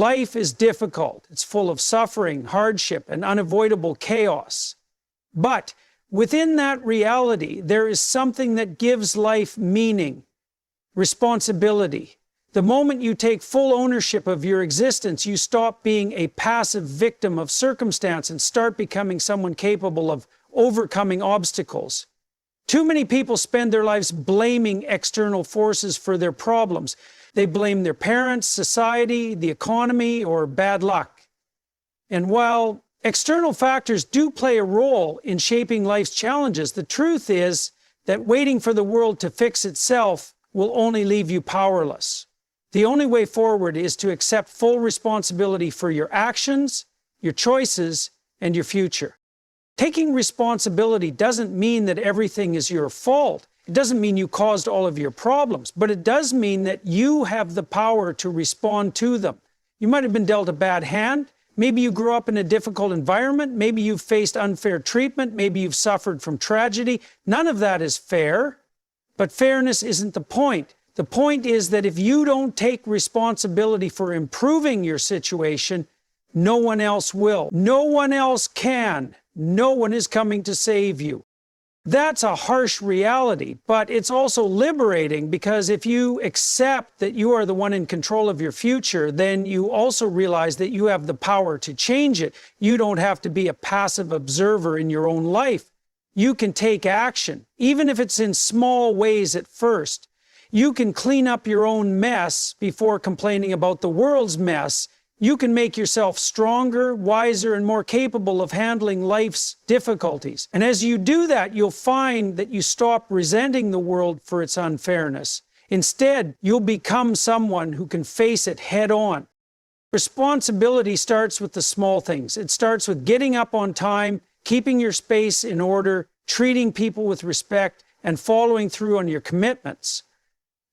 Life is difficult. It's full of suffering, hardship, and unavoidable chaos. But within that reality, there is something that gives life meaning, responsibility. The moment you take full ownership of your existence, you stop being a passive victim of circumstance and start becoming someone capable of overcoming obstacles. Too many people spend their lives blaming external forces for their problems. They blame their parents, society, the economy, or bad luck. And while external factors do play a role in shaping life's challenges, the truth is that waiting for the world to fix itself will only leave you powerless. The only way forward is to accept full responsibility for your actions, your choices, and your future. Taking responsibility doesn't mean that everything is your fault. It doesn't mean you caused all of your problems, but it does mean that you have the power to respond to them. You might have been dealt a bad hand. Maybe you grew up in a difficult environment. Maybe you've faced unfair treatment. Maybe you've suffered from tragedy. None of that is fair, but fairness isn't the point. The point is that if you don't take responsibility for improving your situation, no one else will. No one else can. No one is coming to save you. That's a harsh reality, but it's also liberating, because if you accept that you are the one in control of your future, then you also realize that you have the power to change it. You don't have to be a passive observer in your own life. You can take action, even if it's in small ways at first. You can clean up your own mess before complaining about the world's mess. You can make yourself stronger, wiser, and more capable of handling life's difficulties. And as you do that, you'll find that you stop resenting the world for its unfairness. Instead, you'll become someone who can face it head on. Responsibility starts with the small things. It starts with getting up on time, keeping your space in order, treating people with respect, and following through on your commitments.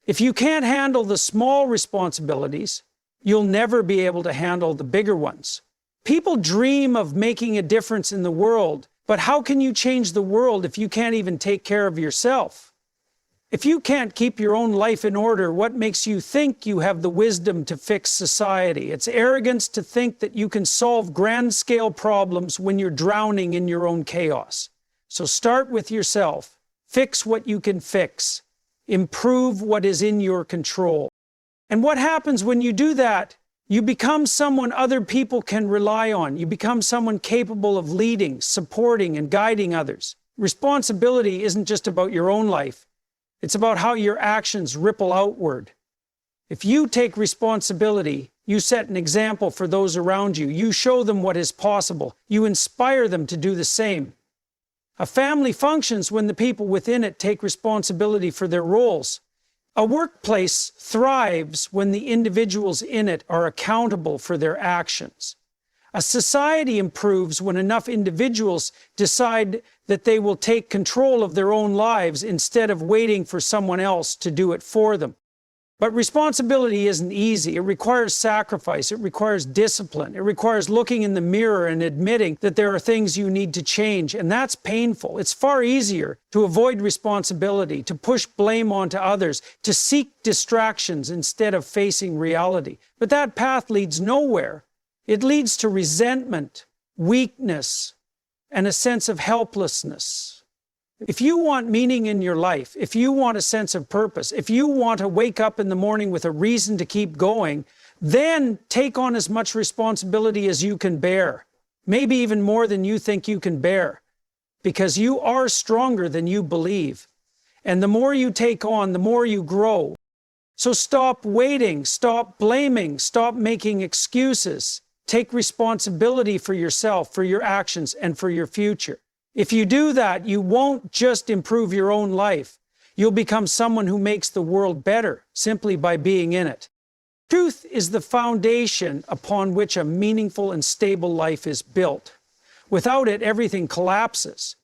If you can't handle the small responsibilities, you'll never be able to handle the bigger ones. People dream of making a difference in the world, but how can you change the world if you can't even take care of yourself? If you can't keep your own life in order, what makes you think you have the wisdom to fix society? It's arrogance to think that you can solve grand-scale problems when you're drowning in your own chaos. So start with yourself. Fix what you can fix. Improve what is in your control. And what happens when you do that? You become someone other people can rely on. You become someone capable of leading, supporting, and guiding others. Responsibility isn't just about your own life. It's about how your actions ripple outward. If you take responsibility, you set an example for those around you. You show them what is possible. You inspire them to do the same. A family functions when the people within it take responsibility for their roles. A workplace thrives when the individuals in it are accountable for their actions. A society improves when enough individuals decide that they will take control of their own lives instead of waiting for someone else to do it for them. But responsibility isn't easy. It requires sacrifice. It requires discipline. It requires looking in the mirror and admitting that there are things you need to change, and that's painful. It's far easier to avoid responsibility, to push blame onto others, to seek distractions instead of facing reality. But that path leads nowhere. It leads to resentment, weakness, and a sense of helplessness. If you want meaning in your life, if you want a sense of purpose, if you want to wake up in the morning with a reason to keep going, then take on as much responsibility as you can bear. Maybe even more than you think you can bear. Because you are stronger than you believe. And the more you take on, the more you grow. So stop waiting, stop blaming, stop making excuses. Take responsibility for yourself, for your actions, and for your future. If you do that, you won't just improve your own life. You'll become someone who makes the world better simply by being in it. Truth is the foundation upon which a meaningful and stable life is built. Without it, everything collapses.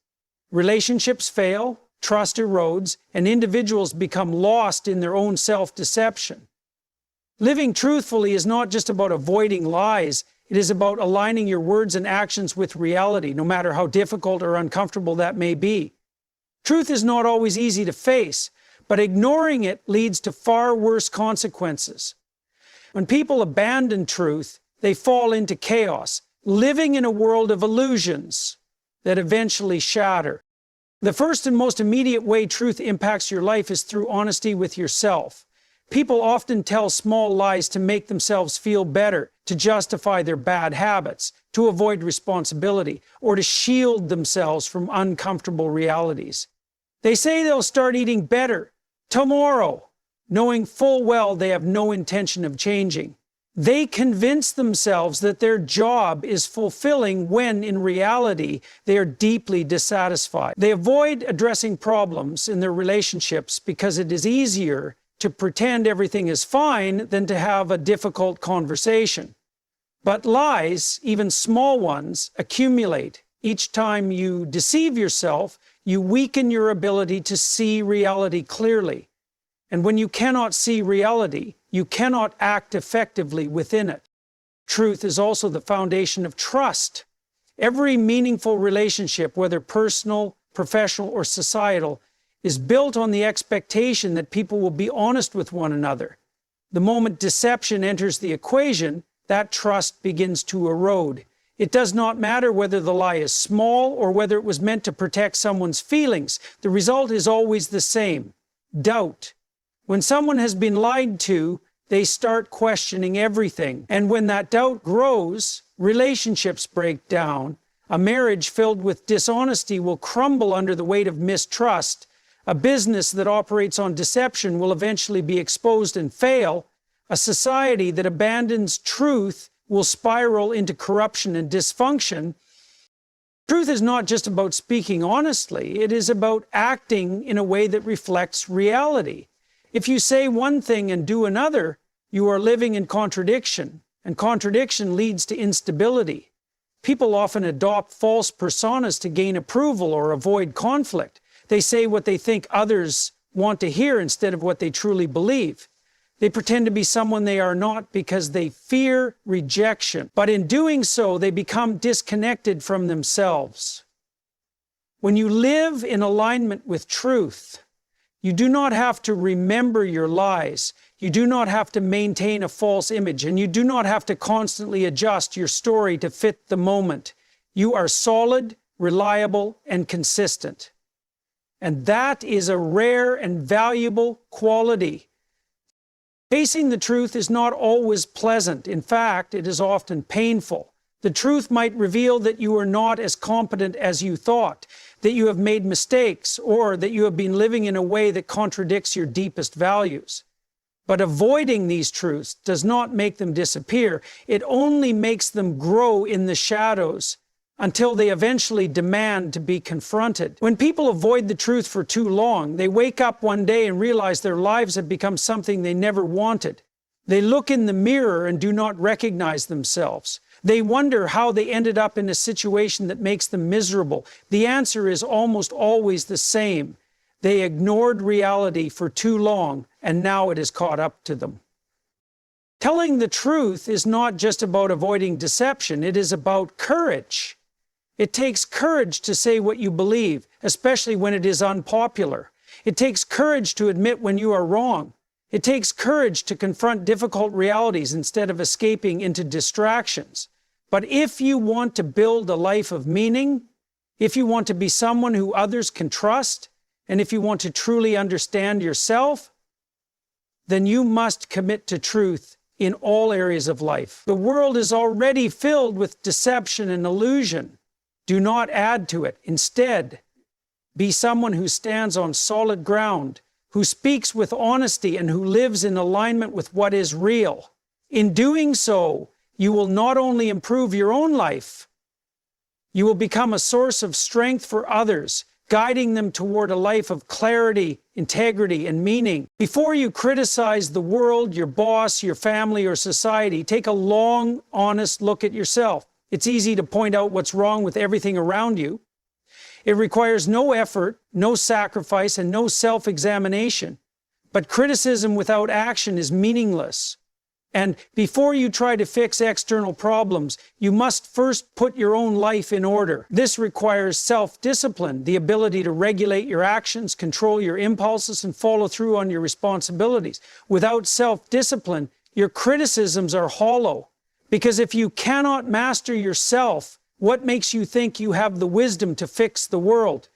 Relationships fail, trust erodes, and individuals become lost in their own self-deception. Living truthfully is not just about avoiding lies. It is about aligning your words and actions with reality, no matter how difficult or uncomfortable that may be. Truth is not always easy to face, but ignoring it leads to far worse consequences. When people abandon truth, they fall into chaos, living in a world of illusions that eventually shatter. The first and most immediate way truth impacts your life is through honesty with yourself. People often tell small lies to make themselves feel better, to justify their bad habits, to avoid responsibility, or to shield themselves from uncomfortable realities. They say they'll start eating better tomorrow, knowing full well they have no intention of changing. They convince themselves that their job is fulfilling when, in reality, they are deeply dissatisfied. They avoid addressing problems in their relationships because it is easier to pretend everything is fine than to have a difficult conversation. But lies, even small ones, accumulate. Each time you deceive yourself, you weaken your ability to see reality clearly. And when you cannot see reality, you cannot act effectively within it. Truth is also the foundation of trust. Every meaningful relationship, whether personal, professional, or societal, is built on the expectation that people will be honest with one another. The moment deception enters the equation, that trust begins to erode. It does not matter whether the lie is small or whether it was meant to protect someone's feelings. The result is always the same: doubt. When someone has been lied to, they start questioning everything. And when that doubt grows, relationships break down. A marriage filled with dishonesty will crumble under the weight of mistrust. A business that operates on deception will eventually be exposed and fail. A society that abandons truth will spiral into corruption and dysfunction. Truth is not just about speaking honestly, it is about acting in a way that reflects reality. If you say one thing and do another, you are living in contradiction, and contradiction leads to instability. People often adopt false personas to gain approval or avoid conflict. They say what they think others want to hear instead of what they truly believe. They pretend to be someone they are not because they fear rejection, but in doing so, they become disconnected from themselves. When you live in alignment with truth, you do not have to remember your lies. You do not have to maintain a false image, and you do not have to constantly adjust your story to fit the moment. You are solid, reliable, and consistent. And that is a rare and valuable quality. Facing the truth is not always pleasant. In fact, it is often painful. The truth might reveal that you are not as competent as you thought, that you have made mistakes, or that you have been living in a way that contradicts your deepest values. But avoiding these truths does not make them disappear. It only makes them grow in the shadows until they eventually demand to be confronted. When people avoid the truth for too long, they wake up one day and realize their lives have become something they never wanted. They look in the mirror and do not recognize themselves. They wonder how they ended up in a situation that makes them miserable. The answer is almost always the same. They ignored reality for too long, and now it has caught up to them. Telling the truth is not just about avoiding deception, it is about courage. It takes courage to say what you believe, especially when it is unpopular. It takes courage to admit when you are wrong. It takes courage to confront difficult realities instead of escaping into distractions. But if you want to build a life of meaning, if you want to be someone who others can trust, and if you want to truly understand yourself, then you must commit to truth in all areas of life. The world is already filled with deception and illusion. Do not add to it. Instead, be someone who stands on solid ground, who speaks with honesty, and who lives in alignment with what is real. In doing so, you will not only improve your own life, you will become a source of strength for others, guiding them toward a life of clarity, integrity, and meaning. Before you criticize the world, your boss, your family, or society, take a long, honest look at yourself. It's easy to point out what's wrong with everything around you. It requires no effort, no sacrifice, and no self-examination. But criticism without action is meaningless. And before you try to fix external problems, you must first put your own life in order. This requires self-discipline, the ability to regulate your actions, control your impulses, and follow through on your responsibilities. Without self-discipline, Your criticisms are hollow, because if you cannot master yourself, what makes you think you have the wisdom to fix the world?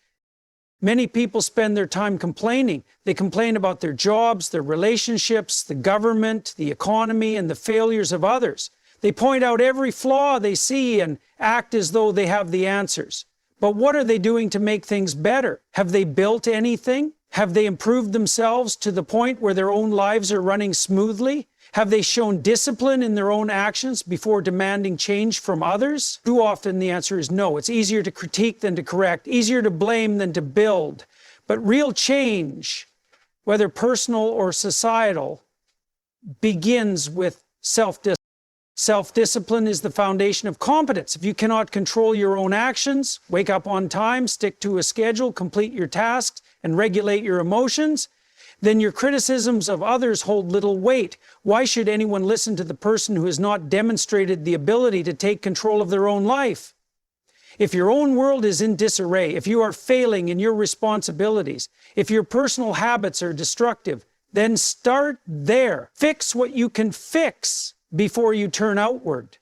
Many people spend their time complaining. They complain about their jobs, their relationships, the government, the economy, and the failures of others. They point out every flaw they see and act as though they have the answers. But what are they doing to make things better? Have they built anything? Have they improved themselves to the point where their own lives are running smoothly? Have they shown discipline in their own actions before demanding change from others? Too often the answer is no. It's easier to critique than to correct, easier to blame than to build. But real change, whether personal or societal, begins with self-discipline. Self-discipline is the foundation of competence. If you cannot control your own actions, wake up on time, stick to a schedule, complete your tasks, and regulate your emotions, then your criticisms of others hold little weight. Why should anyone listen to the person who has not demonstrated the ability to take control of their own life? If your own world is in disarray, if you are failing in your responsibilities, if your personal habits are destructive, then start there. Fix what you can fix before you turn outward.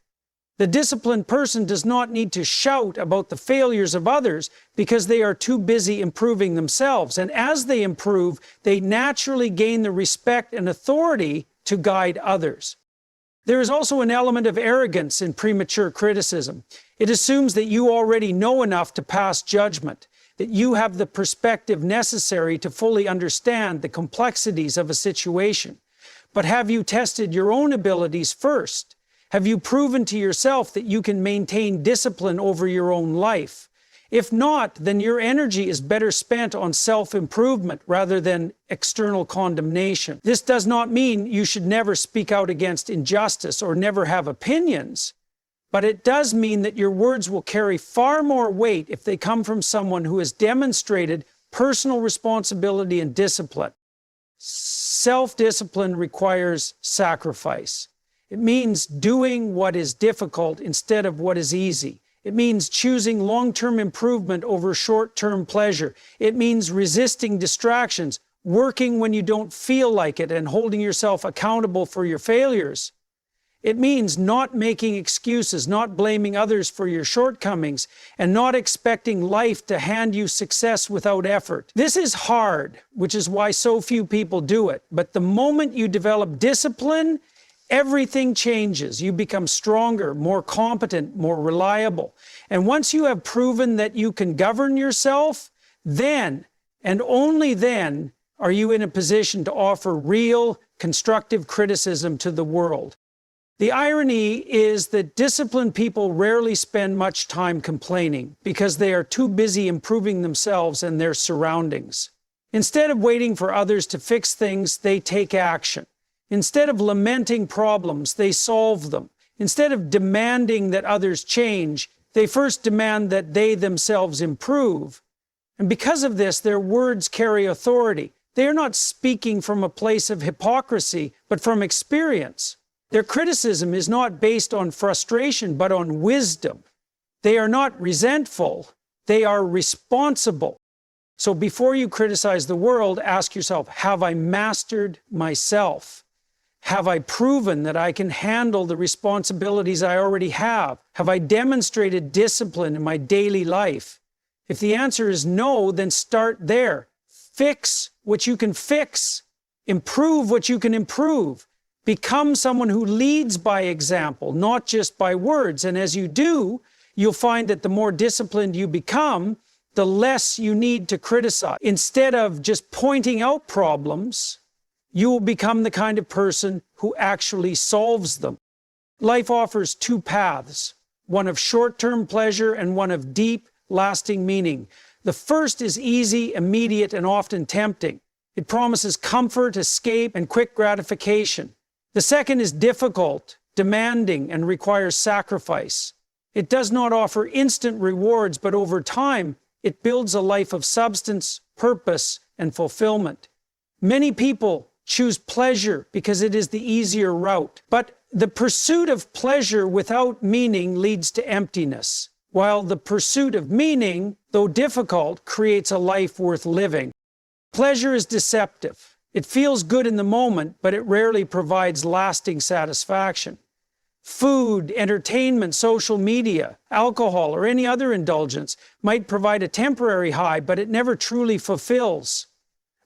The disciplined person does not need to shout about the failures of others because they are too busy improving themselves. And as they improve, they naturally gain the respect and authority to guide others. There is also an element of arrogance in premature criticism. It assumes that you already know enough to pass judgment, that you have the perspective necessary to fully understand the complexities of a situation. But have you tested your own abilities first? Have you proven to yourself that you can maintain discipline over your own life? If not, then your energy is better spent on self-improvement rather than external condemnation. This does not mean you should never speak out against injustice or never have opinions, but it does mean that your words will carry far more weight if they come from someone who has demonstrated personal responsibility and discipline. Self-discipline requires sacrifice. It means doing what is difficult instead of what is easy. It means choosing long-term improvement over short-term pleasure. It means resisting distractions, working when you don't feel like it, and holding yourself accountable for your failures. It means not making excuses, not blaming others for your shortcomings, and not expecting life to hand you success without effort. This is hard, which is why so few people do it. But the moment you develop discipline, everything changes. You become stronger, more competent, more reliable. And once you have proven that you can govern yourself, then, and only then, are you in a position to offer real, constructive criticism to the world. The irony is that disciplined people rarely spend much time complaining because they are too busy improving themselves and their surroundings. Instead of waiting for others to fix things, they take action. Instead of lamenting problems, they solve them. Instead of demanding that others change, they first demand that they themselves improve. And because of this, their words carry authority. They are not speaking from a place of hypocrisy, but from experience. Their criticism is not based on frustration, but on wisdom. They are not resentful, they are responsible. So before you criticize the world, ask yourself, have I mastered myself? Have I proven that I can handle the responsibilities I already have? Have I demonstrated discipline in my daily life? If the answer is no, then start there. Fix what you can fix. Improve what you can improve. Become someone who leads by example, not just by words. And as you do, you'll find that the more disciplined you become, the less you need to criticize. Instead of just pointing out problems, you will become the kind of person who actually solves them. Life offers two paths, one of short-term pleasure and one of deep, lasting meaning. The first is easy, immediate, and often tempting. It promises comfort, escape, and quick gratification. The second is difficult, demanding, and requires sacrifice. It does not offer instant rewards, but over time, it builds a life of substance, purpose, and fulfillment. Many people choose pleasure because it is the easier route, but the pursuit of pleasure without meaning leads to emptiness, while the pursuit of meaning, though difficult, creates a life worth living. Pleasure is deceptive. It feels good in the moment, but it rarely provides lasting satisfaction. Food, entertainment, social media, alcohol, or any other indulgence might provide a temporary high, but it never truly fulfills.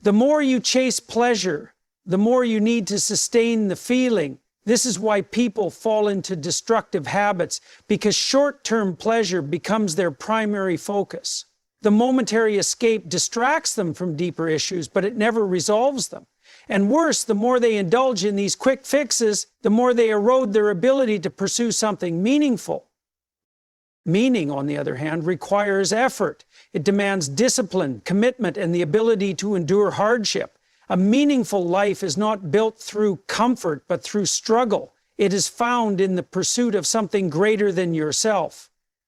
The more you chase pleasure, the more you need to sustain the feeling. This is why people fall into destructive habits, because short-term pleasure becomes their primary focus. The momentary escape distracts them from deeper issues, but it never resolves them. And worse, the more they indulge in these quick fixes, the more they erode their ability to pursue something meaningful. Meaning, on the other hand, requires effort. It demands discipline, commitment, and the ability to endure hardship. A meaningful life is not built through comfort, but through struggle. It is found in the pursuit of something greater than yourself.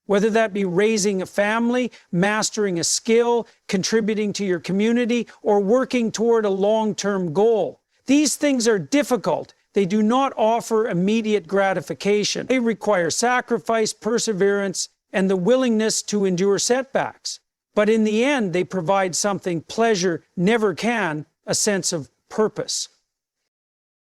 Whether that be raising a family, mastering a skill, contributing to your community, or working toward a long-term goal. These things are difficult. They do not offer immediate gratification. They require sacrifice, perseverance, and the willingness to endure setbacks. But in the end, they provide something pleasure never can, a sense of purpose.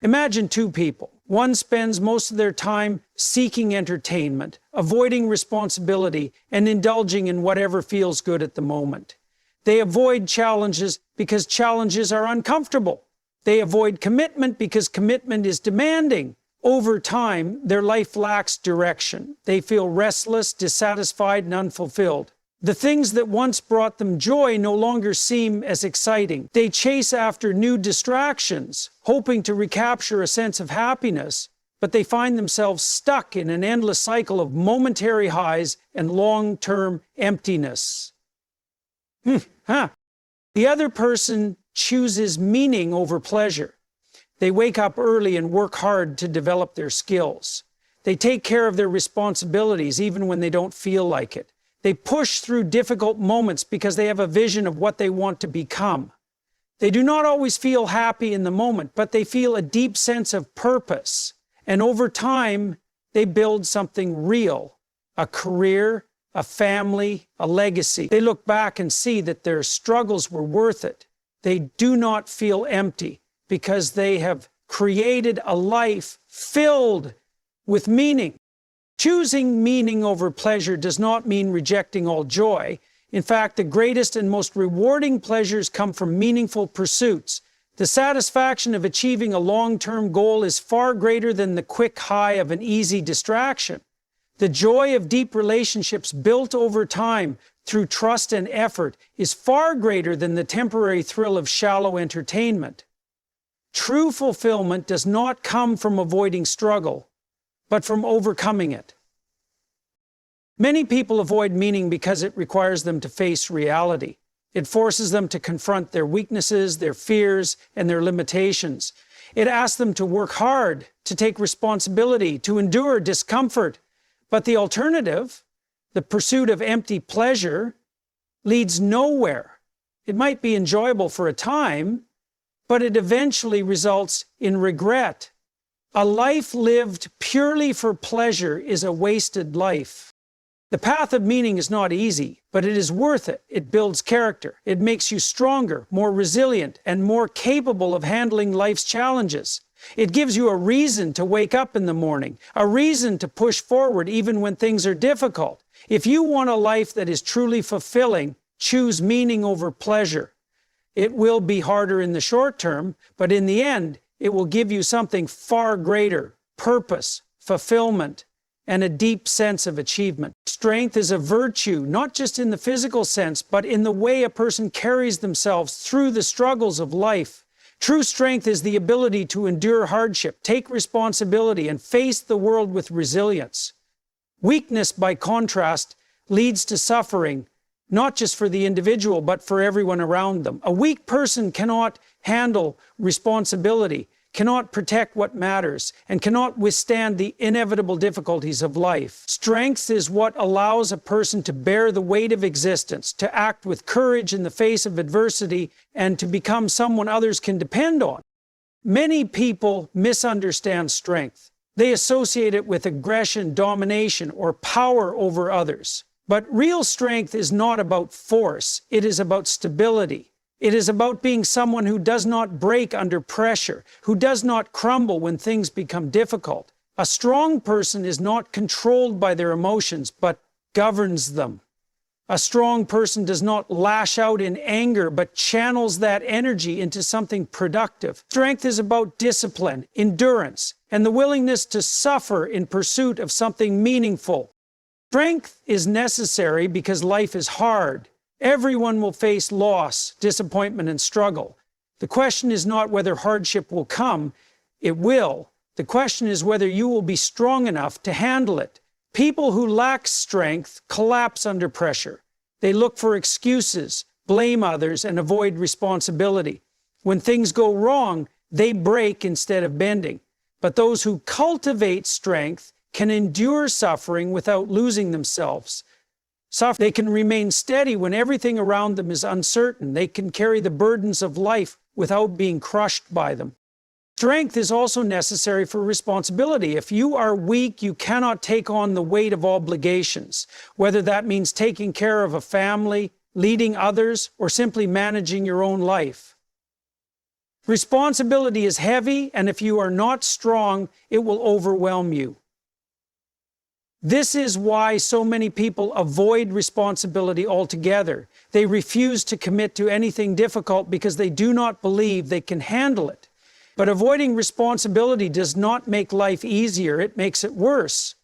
Imagine two people. One spends most of their time seeking entertainment, avoiding responsibility, and indulging in whatever feels good at the moment. They avoid challenges because challenges are uncomfortable. They avoid commitment because commitment is demanding. Over time, their life lacks direction. They feel restless, dissatisfied, and unfulfilled. The things that once brought them joy no longer seem as exciting. They chase after new distractions, hoping to recapture a sense of happiness, but they find themselves stuck in an endless cycle of momentary highs and long-term emptiness. The other person chooses meaning over pleasure. They wake up early and work hard to develop their skills. They take care of their responsibilities even when they don't feel like it. They push through difficult moments because they have a vision of what they want to become. They do not always feel happy in the moment, but they feel a deep sense of purpose. And over time, they build something real, a career, a family, a legacy. They look back and see that their struggles were worth it. They do not feel empty because they have created a life filled with meaning. Choosing meaning over pleasure does not mean rejecting all joy. In fact, the greatest and most rewarding pleasures come from meaningful pursuits. The satisfaction of achieving a long-term goal is far greater than the quick high of an easy distraction. The joy of deep relationships built over time through trust and effort is far greater than the temporary thrill of shallow entertainment. True fulfillment does not come from avoiding struggle, but from overcoming it. Many people avoid meaning because it requires them to face reality. It forces them to confront their weaknesses, their fears, and their limitations. It asks them to work hard, to take responsibility, to endure discomfort. But the alternative, the pursuit of empty pleasure, leads nowhere. It might be enjoyable for a time, but it eventually results in regret. A life lived purely for pleasure is a wasted life. The path of meaning is not easy, but it is worth it. It builds character. It makes you stronger, more resilient, and more capable of handling life's challenges. It gives you a reason to wake up in the morning, a reason to push forward even when things are difficult. If you want a life that is truly fulfilling, choose meaning over pleasure. It will be harder in the short term, but in the end, it will give you something far greater: purpose, fulfillment, and a deep sense of achievement. Strength is a virtue, not just in the physical sense, but in the way a person carries themselves through the struggles of life. True strength is the ability to endure hardship, take responsibility, and face the world with resilience. Weakness, by contrast, leads to suffering, not just for the individual, but for everyone around them. A weak person cannot handle responsibility, cannot protect what matters, and cannot withstand the inevitable difficulties of life. Strength is what allows a person to bear the weight of existence, to act with courage in the face of adversity, and to become someone others can depend on. Many people misunderstand strength. They associate it with aggression, domination, or power over others. But real strength is not about force. It is about stability. It is about being someone who does not break under pressure, who does not crumble when things become difficult. A strong person is not controlled by their emotions, but governs them. A strong person does not lash out in anger, but channels that energy into something productive. Strength is about discipline, endurance, and the willingness to suffer in pursuit of something meaningful. Strength is necessary because life is hard. Everyone will face loss, disappointment, and struggle. The question is not whether hardship will come. It will. The question is whether you will be strong enough to handle it. People who lack strength collapse under pressure. They look for excuses, blame others, and avoid responsibility. When things go wrong, they break instead of bending. But those who cultivate strength can endure suffering without losing themselves. They can remain steady when everything around them is uncertain. They can carry the burdens of life without being crushed by them. Strength is also necessary for responsibility. If you are weak, you cannot take on the weight of obligations, whether that means taking care of a family, leading others, or simply managing your own life. Responsibility is heavy, and if you are not strong, it will overwhelm you. This is why so many people avoid responsibility altogether. They refuse to commit to anything difficult because they do not believe they can handle it. But avoiding responsibility does not make life easier, it makes it worse.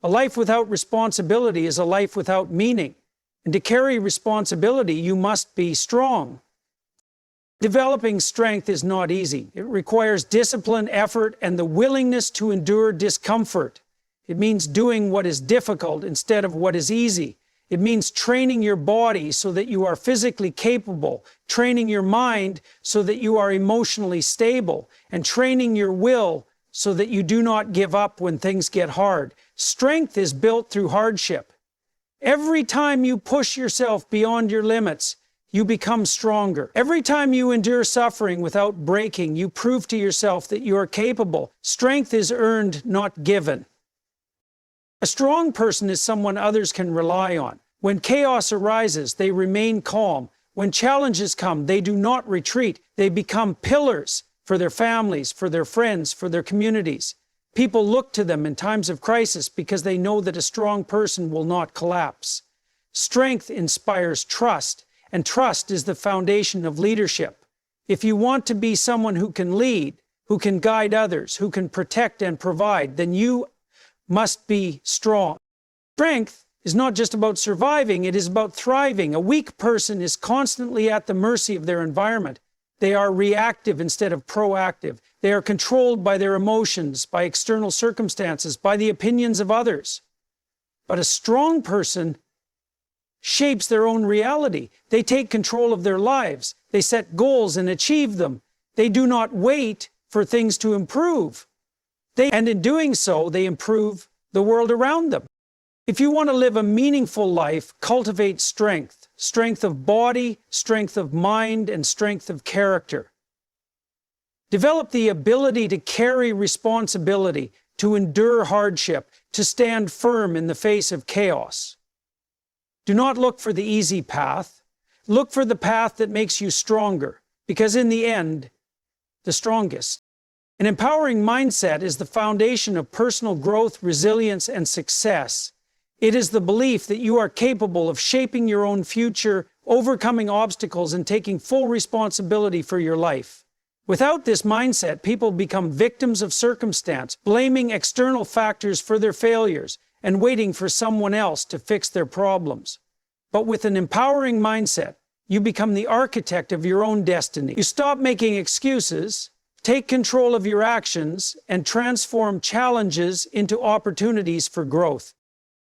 A life without responsibility is a life without meaning. And to carry responsibility, you must be strong. Developing strength is not easy. It requires discipline, effort, and the willingness to endure discomfort. It means doing what is difficult instead of what is easy. It means training your body so that you are physically capable, training your mind so that you are emotionally stable, and training your will so that you do not give up when things get hard. Strength is built through hardship. Every time you push yourself beyond your limits, you become stronger. Every time you endure suffering without breaking, you prove to yourself that you are capable. Strength is earned, not given. A strong person is someone others can rely on. When chaos arises, they remain calm. When challenges come, they do not retreat. They become pillars for their families, for their friends, for their communities. People look to them in times of crisis because they know that a strong person will not collapse. Strength inspires trust, and trust is the foundation of leadership. If you want to be someone who can lead, who can guide others, who can protect and provide, then you must be strong. Strength is not just about surviving, it is about thriving. A weak person is constantly at the mercy of their environment. They are reactive instead of proactive. They are controlled by their emotions, by external circumstances, by the opinions of others. But a strong person shapes their own reality. They take control of their lives. They set goals and achieve them. They do not wait for things to improve. And in doing so, they improve the world around them. If you want to live a meaningful life, cultivate strength. Strength of body, strength of mind, and strength of character. Develop the ability to carry responsibility, to endure hardship, to stand firm in the face of chaos. Do not look for the easy path. Look for the path that makes you stronger, because in the end, the strongest. An empowering mindset is the foundation of personal growth, resilience, and success. It is the belief that you are capable of shaping your own future, overcoming obstacles, and taking full responsibility for your life. Without this mindset, people become victims of circumstance, blaming external factors for their failures, and waiting for someone else to fix their problems. But with an empowering mindset, you become the architect of your own destiny. You stop making excuses, take control of your actions, and transform challenges into opportunities for growth.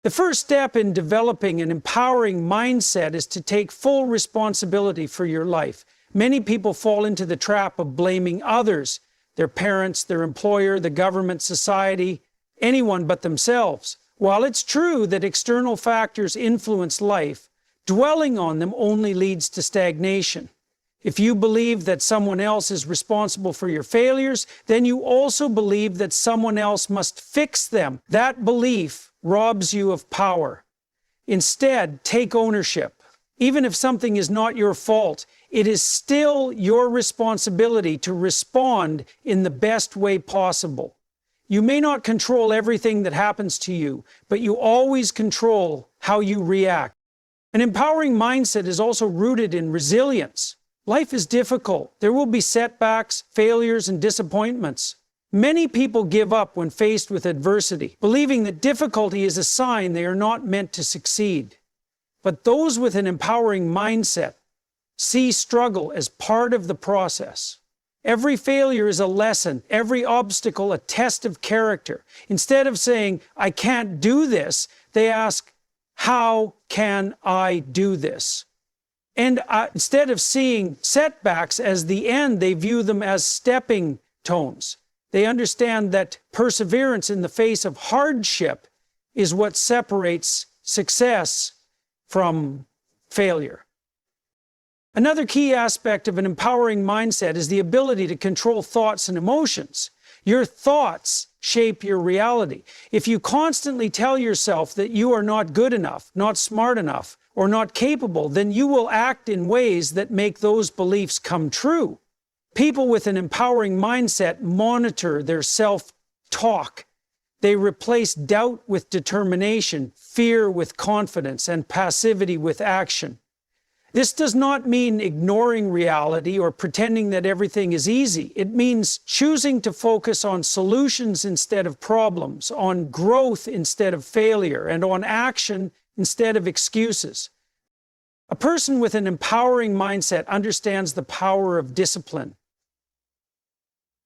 The first step in developing an empowering mindset is to take full responsibility for your life. Many people fall into the trap of blaming others, their parents, their employer, the government, society, anyone but themselves. While it's true that external factors influence life, dwelling on them only leads to stagnation. If you believe that someone else is responsible for your failures, then you also believe that someone else must fix them. That belief robs you of power. Instead, take ownership. Even if something is not your fault, it is still your responsibility to respond in the best way possible. You may not control everything that happens to you, but you always control how you react. An empowering mindset is also rooted in resilience. Life is difficult. There will be setbacks, failures, and disappointments. Many people give up when faced with adversity, believing that difficulty is a sign they are not meant to succeed. But those with an empowering mindset see struggle as part of the process. Every failure is a lesson, every obstacle a test of character. Instead of saying, "I can't do this," they ask, "How can I do this?" And instead of seeing setbacks as the end, they view them as stepping stones. They understand that perseverance in the face of hardship is what separates success from failure. Another key aspect of an empowering mindset is the ability to control thoughts and emotions. Your thoughts shape your reality. If you constantly tell yourself that you are not good enough, not smart enough, or not capable, then you will act in ways that make those beliefs come true. People with an empowering mindset monitor their self-talk. They replace doubt with determination, fear with confidence, and passivity with action. This does not mean ignoring reality or pretending that everything is easy. It means choosing to focus on solutions instead of problems, on growth instead of failure, and on action instead of excuses. A person with an empowering mindset understands the power of discipline.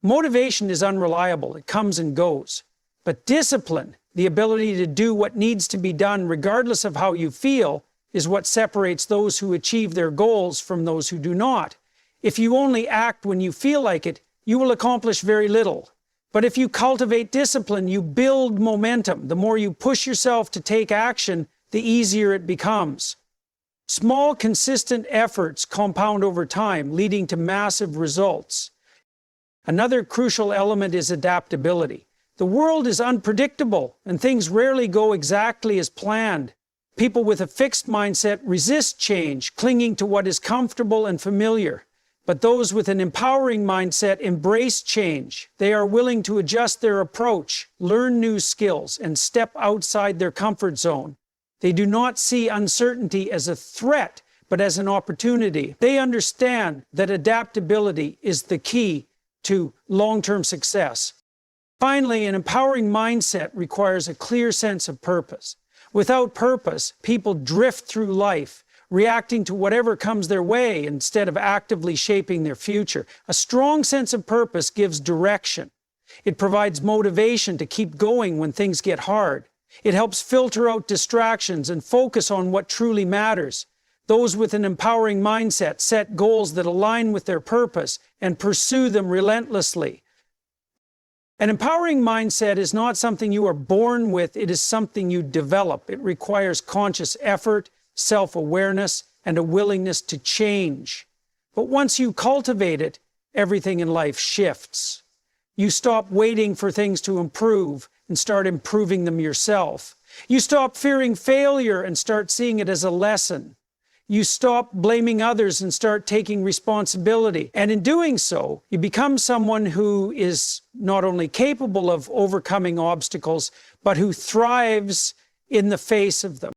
Motivation is unreliable. It comes and goes. But discipline, the ability to do what needs to be done regardless of how you feel, is what separates those who achieve their goals from those who do not. If you only act when you feel like it, you will accomplish very little. But if you cultivate discipline, you build momentum. The more you push yourself to take action, the easier it becomes. Small, consistent efforts compound over time, leading to massive results. Another crucial element is adaptability. The world is unpredictable, and things rarely go exactly as planned. People with a fixed mindset resist change, clinging to what is comfortable and familiar. But those with an empowering mindset embrace change. They are willing to adjust their approach, learn new skills, and step outside their comfort zone. They do not see uncertainty as a threat, but as an opportunity. They understand that adaptability is the key to long-term success. Finally, an empowering mindset requires a clear sense of purpose. Without purpose, people drift through life, reacting to whatever comes their way instead of actively shaping their future. A strong sense of purpose gives direction. It provides motivation to keep going when things get hard. It helps filter out distractions and focus on what truly matters. Those with an empowering mindset set goals that align with their purpose and pursue them relentlessly. An empowering mindset is not something you are born with, it is something you develop. It requires conscious effort, self-awareness, and a willingness to change. But once you cultivate it, everything in life shifts. You stop waiting for things to improve and start improving them yourself. You stop fearing failure and start seeing it as a lesson. You stop blaming others and start taking responsibility. And in doing so, you become someone who is not only capable of overcoming obstacles, but who thrives in the face of them.